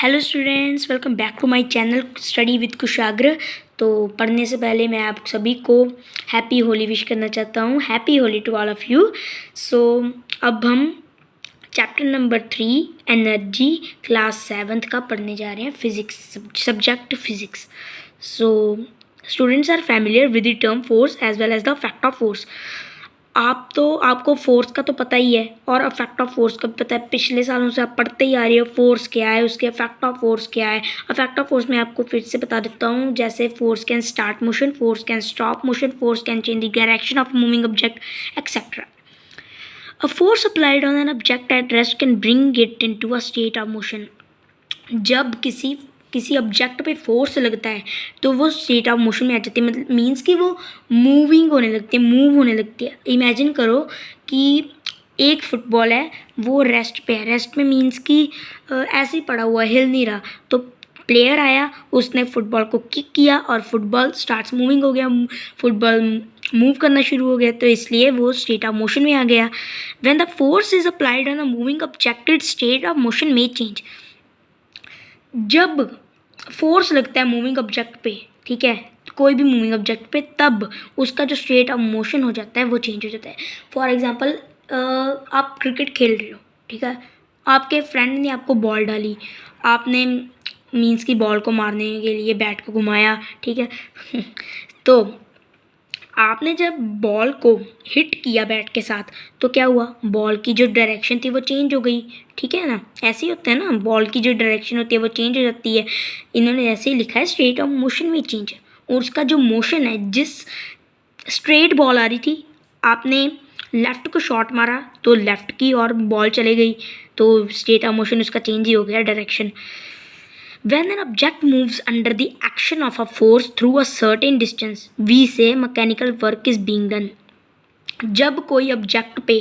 Hello students, welcome back to my channel study with Kushagra. तो पढ़ने से पहले मैं आप सभी को हैप्पी होली विश करना चाहता हूँ। Happy Holi to all of you. So अब हम chapter number 3 energy class 7th का पढ़ने जा रहे हैं, physics subject physics. So students are familiar with the term force as well as the fact of force. आपको फोर्स का तो पता ही है और अफेक्ट ऑफ फोर्स का भी पता है। पिछले सालों से आप पढ़ते ही आ रहे हो फोर्स क्या है, उसके अफेक्ट ऑफ फोर्स क्या है। अफेक्ट ऑफ फोर्स मैं आपको फिर से बता देता हूँ, जैसे force can start motion, force can stop motion, force can change the direction of moving object etcetera. A force applied on an object at rest can bring it into a state of motion. जब किसी object पे force लगता है तो वो state of motion में आ जाती है, मतलब मीन्स कि वो मूविंग होने लगती है, मूव होने लगती है। इमेजिन करो कि एक फुटबॉल है, वो रेस्ट पे है। रेस्ट में मीन्स कि ऐसे ही पड़ा हुआ है, हिल नहीं रहा। तो प्लेयर आया, उसने फुटबॉल को किक किया और फुटबॉल स्टार्ट्स मूविंग हो गया, फुटबॉल मूव करना शुरू हो गया, तो इसलिए वो स्टेट ऑफ मोशन में आ गया। When the force is applied on a moving object, it's state of motion में चेंज। जब फोर्स लगता है मूविंग ऑब्जेक्ट पे, ठीक है, कोई भी मूविंग ऑब्जेक्ट पे, तब उसका जो स्टेट ऑफ मोशन हो जाता है वो चेंज हो जाता है। फॉर एग्जांपल आप क्रिकेट खेल रहे हो, ठीक है, आपके फ्रेंड ने आपको बॉल डाली, आपने मीन्स की बॉल को मारने के लिए बैट को घुमाया, ठीक है तो आपने जब बॉल को हिट किया बैट के साथ तो क्या हुआ, बॉल की जो डायरेक्शन थी वो चेंज हो गई, ठीक है ना। ऐसे ही होता है ना, बॉल की जो डायरेक्शन होती है वो चेंज हो जाती है। इन्होंने ऐसे ही लिखा है, स्टेट ऑफ मोशन में चेंज है। और उसका जो मोशन है, जिस स्ट्रेट बॉल आ रही थी, आपने लेफ़्ट को शॉट मारा तो लेफ़्ट की और बॉल चले गई, तो स्टेट ऑफ मोशन उसका चेंज ही हो गया, direction. When an object moves under the action of a force through a certain distance, we say mechanical work is being done. जब कोई ऑब्जेक्ट पे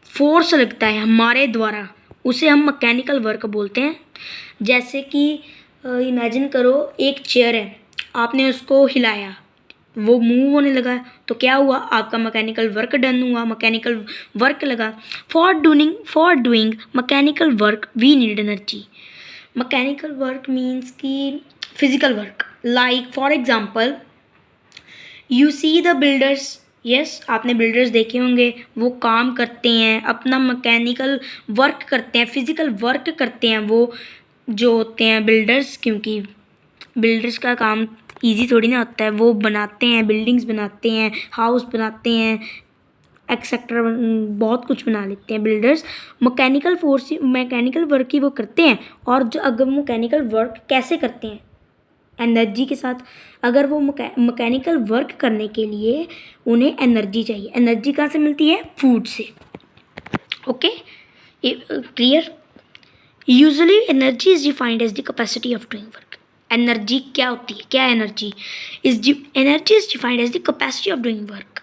फोर्स लगता है हमारे द्वारा, उसे हम मैकेनिकल वर्क बोलते हैं। जैसे कि इमेजिन करो एक चेयर है, आपने उसको हिलाया, वो मूव होने लगा, तो क्या हुआ, आपका मैकेनिकल वर्क डन हुआ, मैकेनिकल वर्क लगा। For doing mechanical work we need energy. Mechanical work means कि physical work, like for example you see the builders. Yes, आपने बिल्डर्स देखे होंगे, वो काम करते हैं, अपना मैकेनिकल वर्क करते हैं, फिजिकल वर्क करते हैं वो जो होते हैं बिल्डर्स, क्योंकि बिल्डर्स का काम इजी थोड़ी ना होता है। वो बनाते हैं, बिल्डिंग्स बनाते हैं, हाउस बनाते हैं, एक्सेट्रा, बहुत कुछ बना लेते हैं बिल्डर्स। मैकेनिकल वर्क ही वो करते हैं। और जो अगर मैकेनिकल वर्क कैसे करते हैं, एनर्जी के साथ। अगर वो मैकेनिकल वर्क करने के लिए उन्हें एनर्जी चाहिए। एनर्जी कहाँ से मिलती है, फूड से। Okay, clear. Usually energy is defined as the capacity of doing work. Energy क्या होती है, क्या energy energy is defined as the capacity of doing work.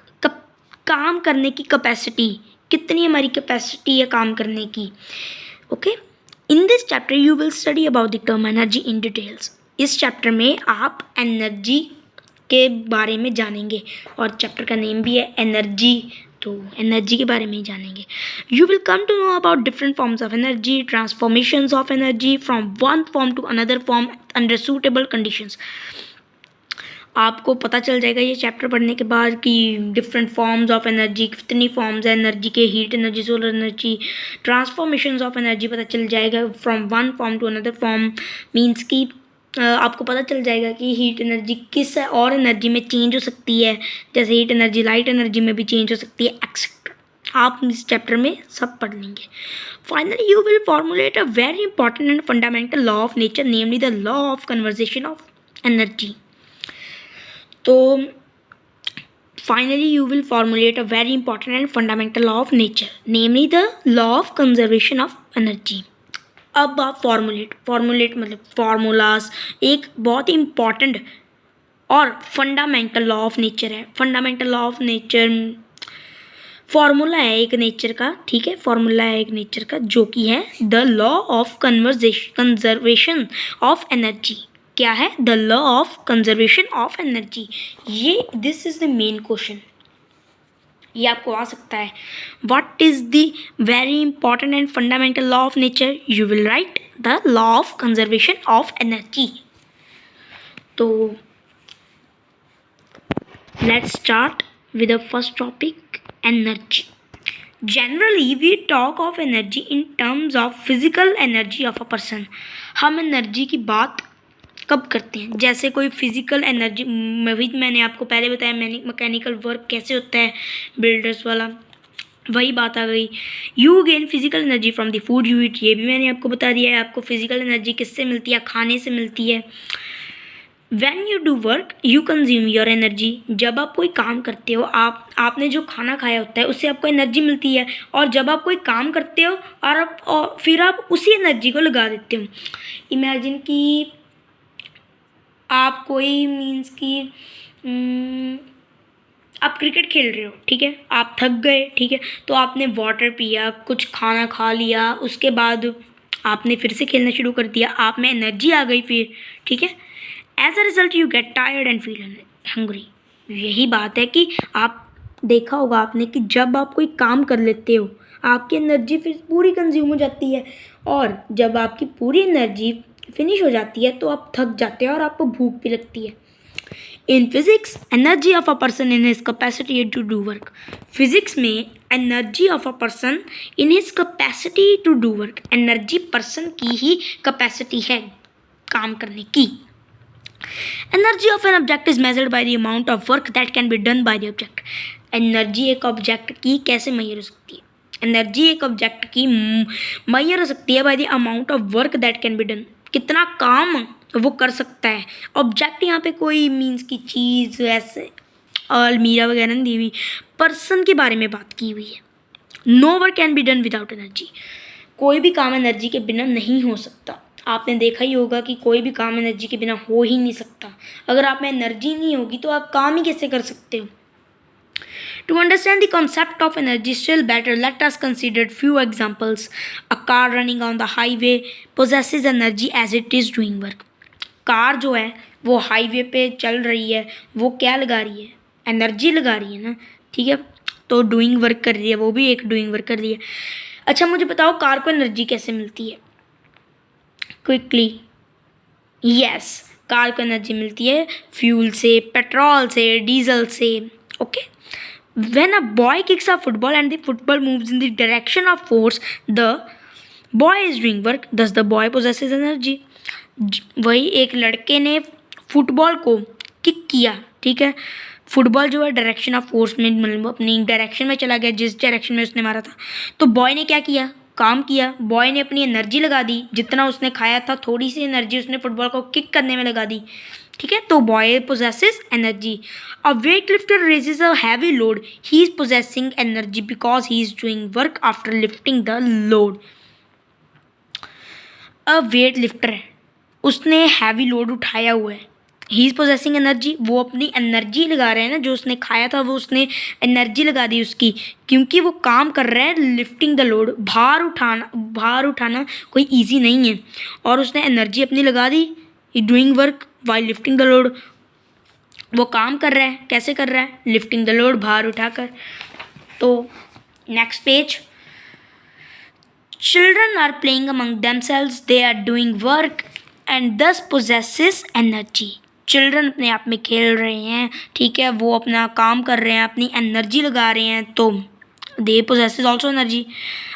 काम करने की कैपेसिटी, कितनी हमारी कैपेसिटी है काम करने की। Okay, in this chapter you will study about the term energy in details. इस चैप्टर में आप एनर्जी के बारे में जानेंगे, और चैप्टर का नेम भी है एनर्जी, तो एनर्जी के बारे में ही जानेंगे। You will come to know about different forms of energy, transformations of energy from one form to another form under suitable conditions. आपको पता चल जाएगा ये चैप्टर पढ़ने के बाद कि डिफरेंट फॉर्म्स ऑफ एनर्जी, कितनी फॉर्म्स है एनर्जी के, heat energy, solar energy, transformations of energy पता चल जाएगा from one form to another form. Means कि आपको पता चल जाएगा कि हीट एनर्जी किस और एनर्जी में चेंज हो सकती है, जैसे हीट एनर्जी लाइट एनर्जी में भी चेंज हो सकती है, एक्सेट्रा। आप इस चैप्टर में सब पढ़ लेंगे। Finally you will formulate a very important and fundamental law of nature, namely the law of conservation of energy. तो finally you will formulate a very important and fundamental law of nature, namely the law of conservation of energy. अब आप formulate मतलब formulas, एक बहुत ही important और fundamental law of nature है। Fundamental law of nature formula है एक nature का, ठीक है, फॉर्मूला है एक नेचर का, जो कि है the law of conservation of energy. क्या है, the law of conservation of energy. ये this is the main question, ये आपको आ सकता है। What is the very important and fundamental law of nature, you will write the law of conservation of energy. तो let's start with the first topic, energy. Generally we talk of energy in terms of physical energy of a person. हम energy की बात कब करते हैं? जैसे कोई physical energy, मैंने आपको पहले बताया मैकेनिकल वर्क कैसे होता है, बिल्डर्स वाला, वही बात आ गई। You gain physical energy from the food you eat, ये भी मैंने आपको बता दिया है। आपको फिजिकल एनर्जी किससे मिलती है? खाने से मिलती है। When you do work, you consume your energy. जब आप कोई काम करते हो, आपने जो खाना खाया होता है उससे आपको एनर्जी मिलती है। और जब आप कोई काम करते हो और फिर आप उसी एनर्जी को लगा देते हो। इमेजिन कि आप कोई मीन्स कि आप क्रिकेट खेल रहे हो, ठीक है, आप थक गए, ठीक है, तो आपने वाटर पिया, कुछ खाना खा लिया, उसके बाद आपने फिर से खेलना शुरू कर दिया, आप में एनर्जी आ गई फिर, ठीक है। As a result you get tired and feel hungry. यही बात है कि आप देखा होगा आपने कि जब आप कोई काम कर लेते हो आपकी एनर्जी फिर पूरी कंज्यूम हो जाती है, और जब आपकी पूरी एनर्जी फिनिश हो जाती है तो आप थक जाते हैं और आपको भूख भी लगती है। In physics energy of a person in his capacity to do work. Physics में energy of a person in his capacity to do work, energy person की ही कैपेसिटी है काम करने की। Energy of an object is measured by the amount of work that can be done by the object. Energy एक object की कैसे major हो सकती है? एनर्जी एक ऑब्जेक्ट की मेजर हो सकती है by the amount of work that can be done, कितना काम वो कर सकता है। ऑब्जेक्ट यहाँ पे कोई मीन्स की चीज़ ऐसे अलमीरा वगैरह नहीं दी हुई, पर्सन के बारे में बात की हुई है। No work can be done without energy, कोई भी काम एनर्जी के बिना नहीं हो सकता। आपने देखा ही होगा कि कोई भी काम एनर्जी के बिना हो ही नहीं सकता। अगर आप में एनर्जी नहीं होगी तो आप काम ही कैसे कर सकते हो? To understand the concept of energy still better, let us consider few examples. A car running on the highway possesses energy as it is doing work. Car जो है वो हाईवे पे चल रही है, वो क्या लगा रही है? एनर्जी लगा रही है ना, ठीक है, तो डूइंग वर्क कर रही है, वो भी एक डूइंग वर्क कर रही है। अच्छा मुझे बताओ कार को एनर्जी कैसे मिलती है? क्विकली, यस, कार को एनर्जी मिलती है फ्यूल से, पेट्रोल से, डीजल से। Okay, when a boy kicks a football and the football moves in the direction of force, the boy is doing work, दस द बॉय पोजेसेस एनर्जी। वही एक लड़के ने फुटबॉल को किक किया, ठीक है, फुटबॉल जो है डायरेक्शन ऑफ फोर्स में, मतलब अपनी डायरेक्शन में चला गया जिस डायरेक्शन में उसने मारा था। तो बॉय ने क्या किया? काम किया। बॉय ने अपनी एनर्जी लगा दी, जितना उसने खाया था थोड़ी सी एनर्जी उसने फुटबॉल को किक करने में लगा दी, ठीक है, तो boy possesses energy. A weight lifter raises a heavy load, he is possessing energy because he is doing work after lifting the load. A weight lifter है, उसने हैवी लोड उठाया हुआ है, ही इज़ पोजेसिंग एनर्जी, वो अपनी energy लगा रहे हैं ना, जो उसने खाया था वो उसने एनर्जी लगा दी उसकी, क्योंकि वो काम कर रहा है लिफ्टिंग द लोड, भार उठाना कोई इजी नहीं है, और उसने एनर्जी अपनी लगा दी, doing work while lifting the load. वो काम कर रहा है, कैसे कर रहा है? लिफ्टिंग द लोड, भार उठाकर। तो next page, children are playing among themselves, they are doing work and thus possesses energy. Children अपने आप में खेल रहे हैं, ठीक है, वो अपना काम कर रहे हैं, अपनी एनर्जी लगा रहे हैं, तो दे पोजेसेस ऑल्सो एनर्जी।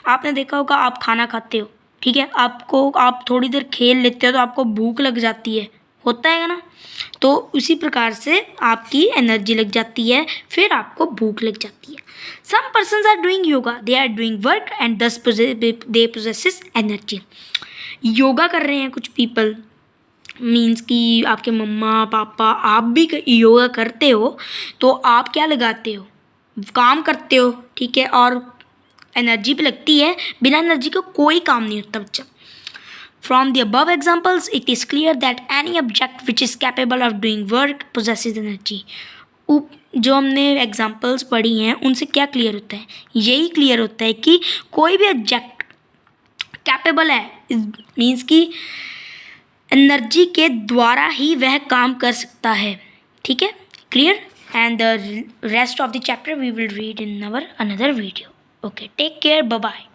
आपने देखा होगा आप खाना खाते हो, ठीक है, आप थोड़ी देर खेल लेते हो तो आपको भूख लग जाती है, होता है ना, तो उसी प्रकार से आपकी एनर्जी लग जाती है, फिर आपको भूख लग जाती है। Some persons are doing yoga, they are doing work and thus they possesses energy. Yoga कर रहे हैं कुछ पीपल, मीन्स कि आपके मम्मा पापा, आप भी योगा करते हो तो आप क्या लगाते हो? काम करते हो, ठीक है, और एनर्जी भी लगती है, बिना एनर्जी का कोई काम नहीं होता बच्चा। From the above examples it is clear that any object which is capable of doing work possesses energy. जो हमने एग्जाम्पल्स पढ़ी हैं उनसे क्या क्लियर होता है? यही क्लियर होता है कि कोई भी ऑब्जेक्ट कैपेबल है, मीन्स कि एनर्जी के द्वारा ही वह काम कर सकता है, ठीक है, clear. And the rest of the chapter we will read in our another video. Okay, take care, bye bye.